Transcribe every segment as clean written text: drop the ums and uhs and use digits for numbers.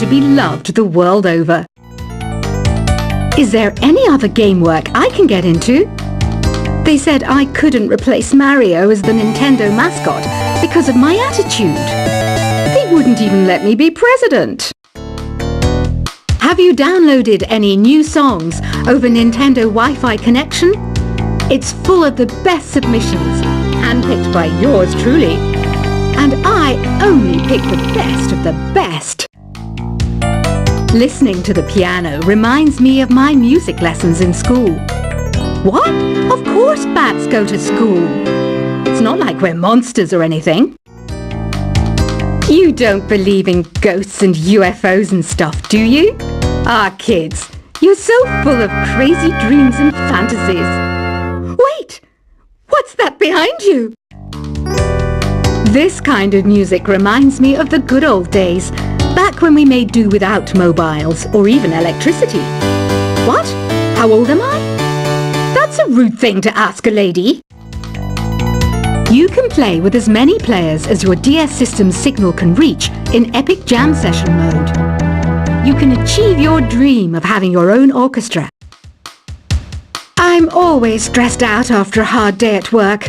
to be loved the world over. Is there any other game work I can get into? They said I couldn't replace Mario as the Nintendo mascot because of my attitude. They wouldn't even let me be president. Have you downloaded any new songs over Nintendo Wi-Fi connection? It's full of the best submissions, handpicked by yours truly. And I only pick the best of the best. Listening to the piano reminds me of my music lessons in school. What? Of course bats go to school. It's not like we're monsters or anything. You don't believe in ghosts and UFOs and stuff, do you? Ah, kids, you're so full of crazy dreams and fantasies. Wait! What's that behind you? This kind of music reminds me of the good old days, back when we made do without mobiles or even electricity. What? How old am I? That's a rude thing to ask a lady. You can play with as many players as your DS system's signal can reach in Epic Jam Session mode. You can achieve your dream of having your own orchestra. I'm always stressed out after a hard day at work.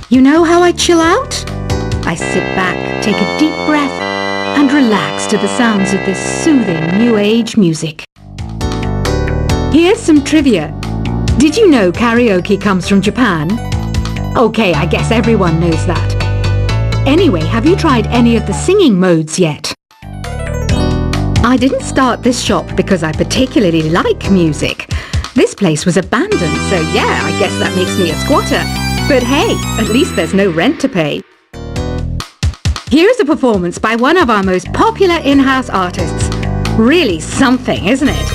You know how I chill out? I sit back, take a deep breath, and relax to the sounds of this soothing new age music. Here's some trivia. Did you know karaoke comes from Japan? Okay, I guess everyone knows that. Anyway, have you tried any of the singing modes yet? I didn't start this shop because I particularly like music. This place was abandoned, so yeah, I guess that makes me a squatter. But hey, at least there's no rent to pay. Here's a performance by one of our most popular in-house artists. Really something, isn't it?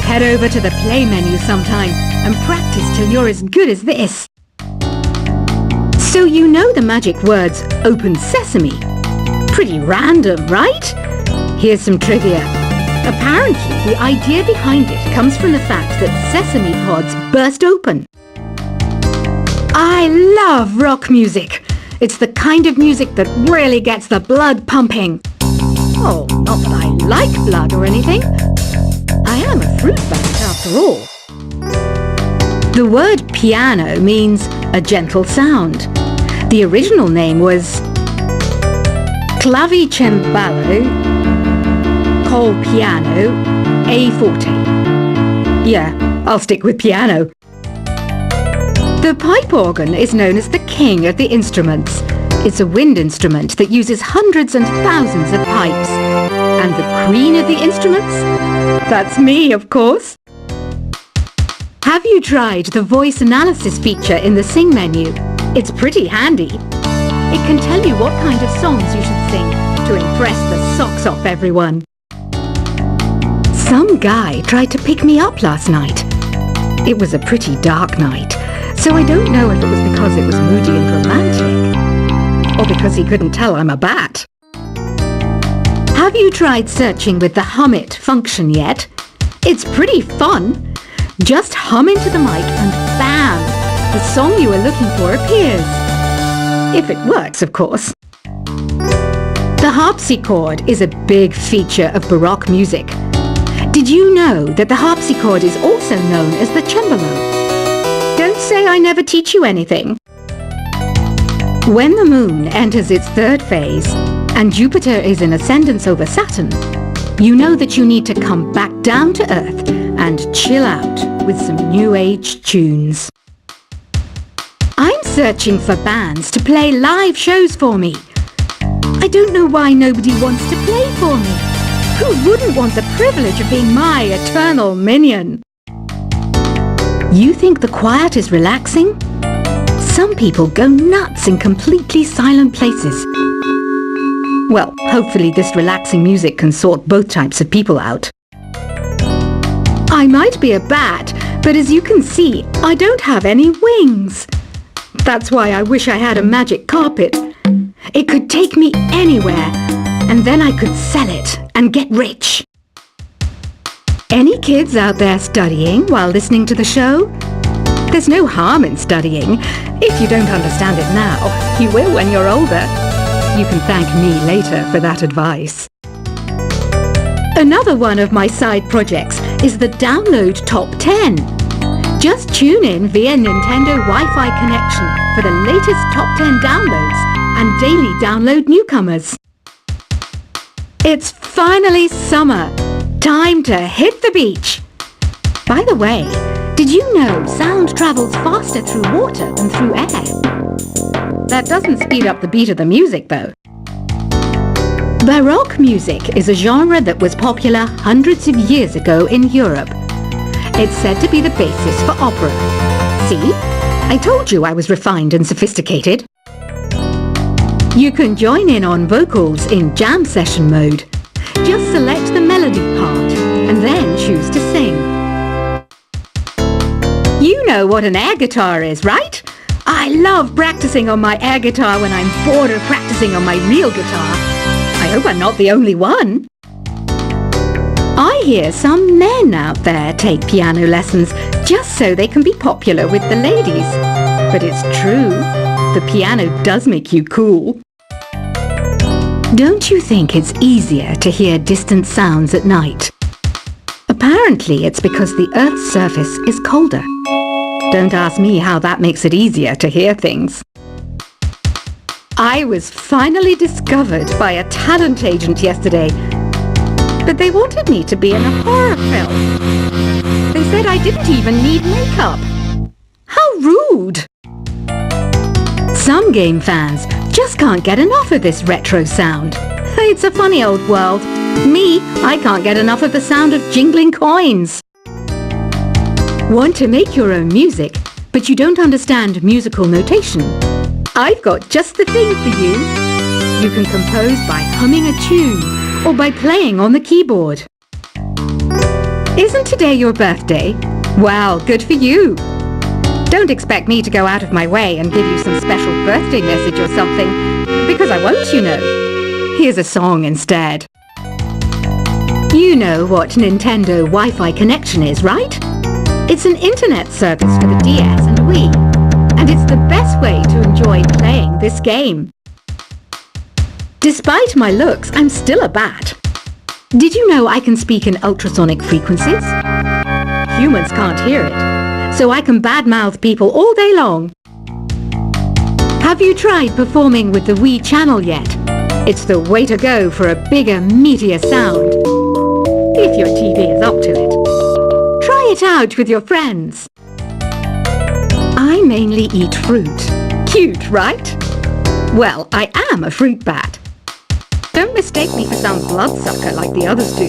Head over to the play menu sometime and practice till you're as good as this. So you know the magic words "Open Sesame." Pretty random, right? Here's some trivia. Apparently, the idea behind it comes from the fact that sesame pods burst open. I love rock music. It's the kind of music that really gets the blood pumping. Oh, not that I like blood or anything. I am a fruit bat after all. The word piano means a gentle sound. The original name was clavicembalo col piano a forte. Yeah, I'll stick with piano. The pipe organ is known as the king of the instruments. It's a wind instrument that uses hundreds and thousands of pipes. And the queen of the instruments? That's me, of course. Have you tried the voice analysis feature in the Sing menu? It's pretty handy. It can tell you what kind of songs you should sing to impress the socks off everyone. Some guy tried to pick me up last night. It was a pretty dark night, so I don't know if it was because it was moody and romantic, or because he couldn't tell I'm a bat. Have you tried searching with the Hum It function yet? It's pretty fun. Just hum into the mic and bam! The song you were looking for appears. If it works, of course. The harpsichord is a big feature of Baroque music. Did you know that the harpsichord is also known as the cembalo? Don't say I never teach you anything. When the moon enters its third phase and Jupiter is in ascendance over Saturn, you know that you need to come back down to Earth and chill out with some new age tunes. I'm searching for bands to play live shows for me. I don't know why nobody wants to play for me. Who wouldn't want the privilege of being my eternal minion? You think the quiet is relaxing? Some people go nuts in completely silent places. Well, hopefully this relaxing music can sort both types of people out. I might be a bat, but as you can see, I don't have any wings. That's why I wish I had a magic carpet. It could take me anywhere, and then I could sell it and get rich. Any kids out there studying while listening to the show? There's no harm in studying. If you don't understand it now, you will when you're older. You can thank me later for that advice. Another one of my side projects is the Download Top 10. Just tune in via Nintendo Wi-Fi connection for the latest Top 10 downloads and daily download newcomers. It's finally summer. Time to hit the beach. By the way, did you know sound travels faster through water than through air? That doesn't speed up the beat of the music, though. Baroque music is a genre that was popular hundreds of years ago in Europe. It's said to be the basis for opera. See? I told you I was refined and sophisticated. You can join in on vocals in jam session mode. Just select the melody part and then choose to sing. You know what an air guitar is, right? I love practicing on my air guitar when I'm bored of practicing on my real guitar. I hope I'm not the only one. I hear some men out there take piano lessons just so they can be popular with the ladies. But it's true, the piano does make you cool. Don't you think it's easier to hear distant sounds at night? Apparently it's because the Earth's surface is colder. Don't ask me how that makes it easier to hear things. I was finally discovered by a talent agent yesterday, but they wanted me to be in a horror film. They said I didn't even need makeup. How rude! Some game fans just can't get enough of this retro sound. It's a funny old world. Me, I can't get enough of the sound of jingling coins. Want to make your own music, but you don't understand musical notation? I've got just the thing for you. You can compose by humming a tune or by playing on the keyboard. Isn't today your birthday? Well, good for you. Don't expect me to go out of my way and give you some special birthday message or something, because I won't, you know. Here's a song instead. You know what Nintendo Wi-Fi connection is, right? It's an internet service for the DS and Wii. And it's the best way to enjoy playing this game. Despite my looks, I'm still a bat. Did you know I can speak in ultrasonic frequencies? Humans can't hear it, so I can badmouth people all day long. Have you tried performing with the Wii channel yet? It's the way to go for a bigger, meatier sound. If your TV is up to it. Try it out with your friends. I mainly eat fruit. Cute, right? Well, I am a fruit bat. Don't mistake me for some bloodsucker like the others do.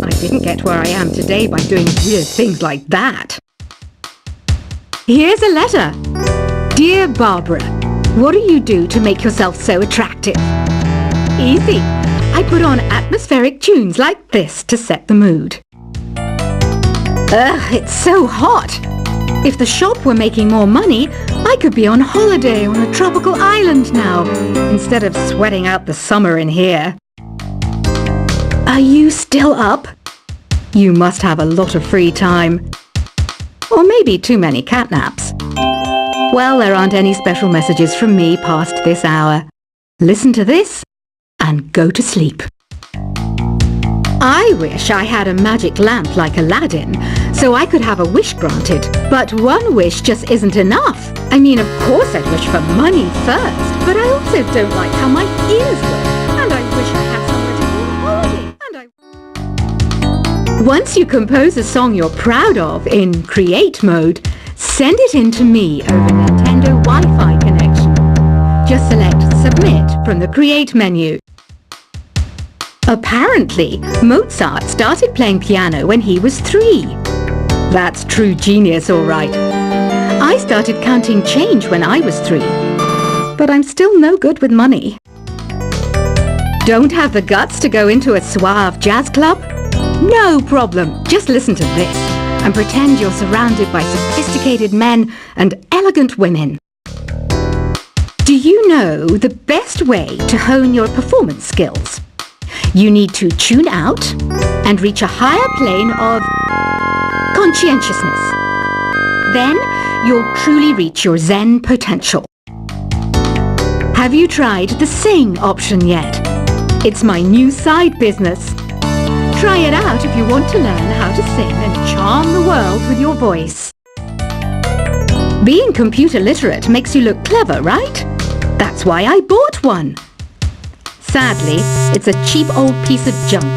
I didn't get where I am today by doing weird things like that. Here's a letter. Dear Barbara, what do you do to make yourself so attractive? Easy. I put on atmospheric tunes like this to set the mood. Ugh, it's so hot. If the shop were making more money, I could be on holiday on a tropical island now, instead of sweating out the summer in here. Are you still up? You must have a lot of free time. Or maybe too many catnaps. Well, there aren't any special messages from me past this hour. Listen to this and go to sleep. I wish I had a magic lamp like Aladdin, so I could have a wish granted. But one wish just isn't enough. I mean, of course I'd wish for money first, but I also don't like how my ears look, and I wish I had somewhere to go on holiday. Once you compose a song you're proud of in Create mode, send it in to me over Nintendo Wi-Fi connection. Just select Submit from the Create menu. Apparently, Mozart started playing piano when he was 3. That's true genius, all right. I started counting change when I was 3. But I'm still no good with money. Don't have the guts to go into a suave jazz club? No problem. Just listen to this and pretend you're surrounded by sophisticated men and elegant women. Do you know the best way to hone your performance skills? You need to tune out and reach a higher plane of conscientiousness. Then you'll truly reach your Zen potential. Have you tried the Sing option yet? It's my new side business. Try it out if you want to learn how to sing and charm the world with your voice. Being computer literate makes you look clever, right? That's why I bought one. Sadly, it's a cheap old piece of junk.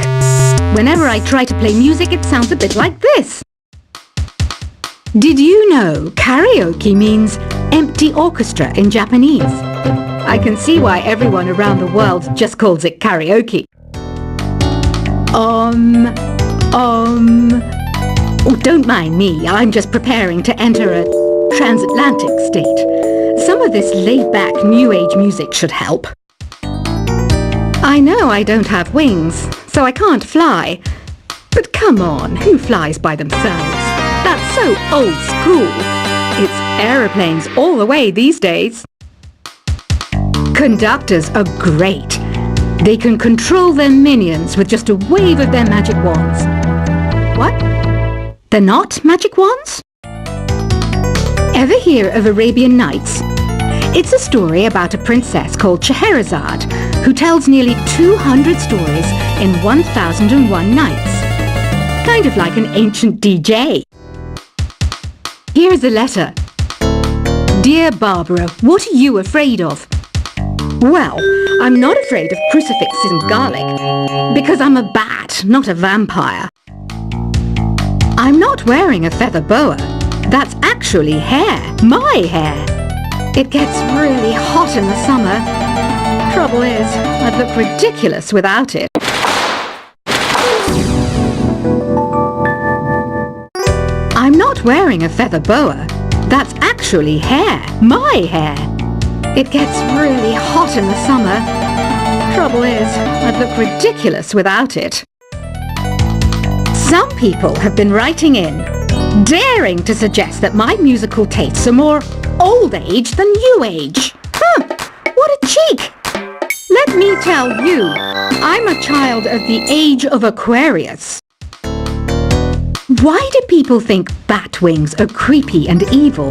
Whenever I try to play music, it sounds a bit like this. Did you know karaoke means empty orchestra in Japanese? I can see why everyone around the world just calls it karaoke. Oh, don't mind me. I'm just preparing to enter a transatlantic state. Some of this laid-back New Age music should help. I know I don't have wings, so I can't fly. But come on, who flies by themselves? That's so old school. It's aeroplanes all the way these days. Conductors are great. They can control their minions with just a wave of their magic wands. What? They're not magic wands? Ever hear of Arabian Nights? It's a story about a princess called Scheherazade who tells nearly 200 stories in 1001 nights. Kind of like an ancient DJ. Here's a letter. Dear Barbara, what are you afraid of? Well, I'm not afraid of crucifixes and garlic, because I'm a bat, not a vampire. I'm not wearing a feather boa. That's actually hair, my hair. It gets really hot in the summer. Trouble is, I'd look ridiculous without it. I'm not wearing a feather boa. That's actually hair, my hair. It gets really hot in the summer. Trouble is, I'd look ridiculous without it. Some people have been writing in, daring to suggest that my musical tastes are more old age than new age. What a cheek! Let me tell you, I'm a child of the age of Aquarius. Why do people think bat wings are creepy and evil?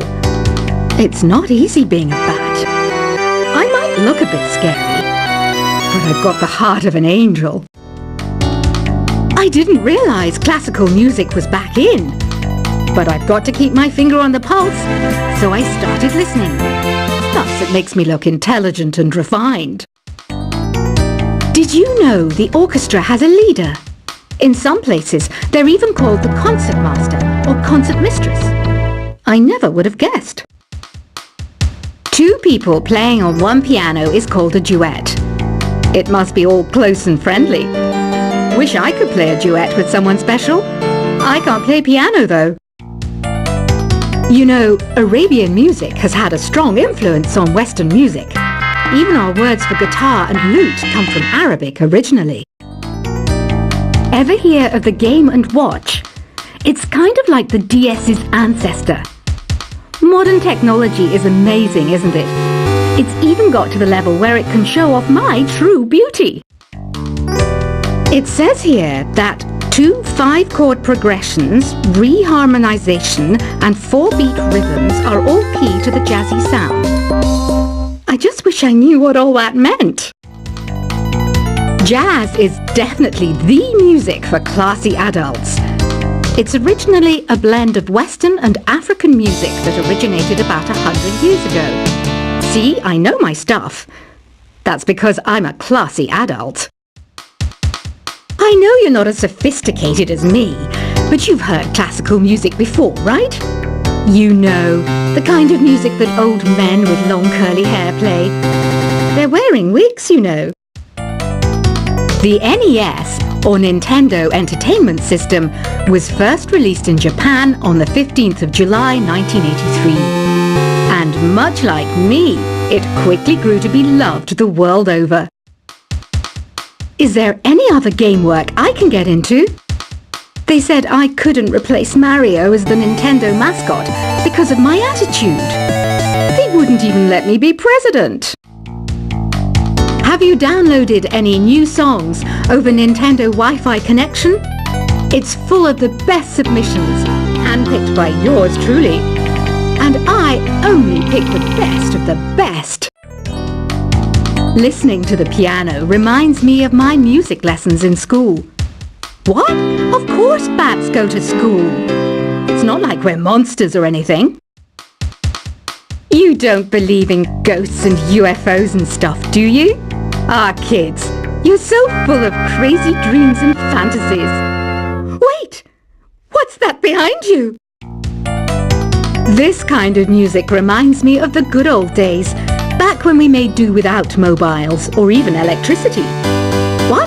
It's not easy being a bat. I might look a bit scary, but I've got the heart of an angel. I didn't realize classical music was back in, but I've got to keep my finger on the pulse, so I started listening. Thus, it makes me look intelligent and refined. Did you know the orchestra has a leader? In some places, they're even called the concertmaster or concert mistress. I never would have guessed. Two people playing on one piano is called a duet. It must be all close and friendly. Wish I could play a duet with someone special. I can't play piano though. You know, Arabian music has had a strong influence on Western music. Even our words for guitar and lute come from Arabic originally. Ever hear of the Game & Watch? It's kind of like the DS's ancestor. Modern technology is amazing, isn't it? It's even got to the level where it can show off my true beauty. It says here that 2 5-chord progressions, reharmonization and 4-beat rhythms are all key to the jazzy sound. I just wish I knew what all that meant. Jazz is definitely the music for classy adults. It's originally a blend of Western and African music that originated about 100 years ago. See, I know my stuff. That's because I'm a classy adult. I know you're not as sophisticated as me, but you've heard classical music before, right? You know, the kind of music that old men with long curly hair play. They're wearing wigs, you know. The NES, or Nintendo Entertainment System, was first released in Japan on the 15th of July 1983. And much like me, it quickly grew to be loved the world over. Is there any other game work I can get into? They said I couldn't replace Mario as the Nintendo mascot because of my attitude. They wouldn't even let me be president. Have you downloaded any new songs over Nintendo Wi-Fi connection? It's full of the best submissions, handpicked by yours truly. And I only pick the best of the best. Listening to the piano reminds me of my music lessons in school. What? Of course bats go to school. It's not like we're monsters or anything. You don't believe in ghosts and UFOs and stuff, do you? Ah, kids, you're so full of crazy dreams and fantasies. Wait! What's that behind you? This kind of music reminds me of the good old days, back when we made do without mobiles or even electricity.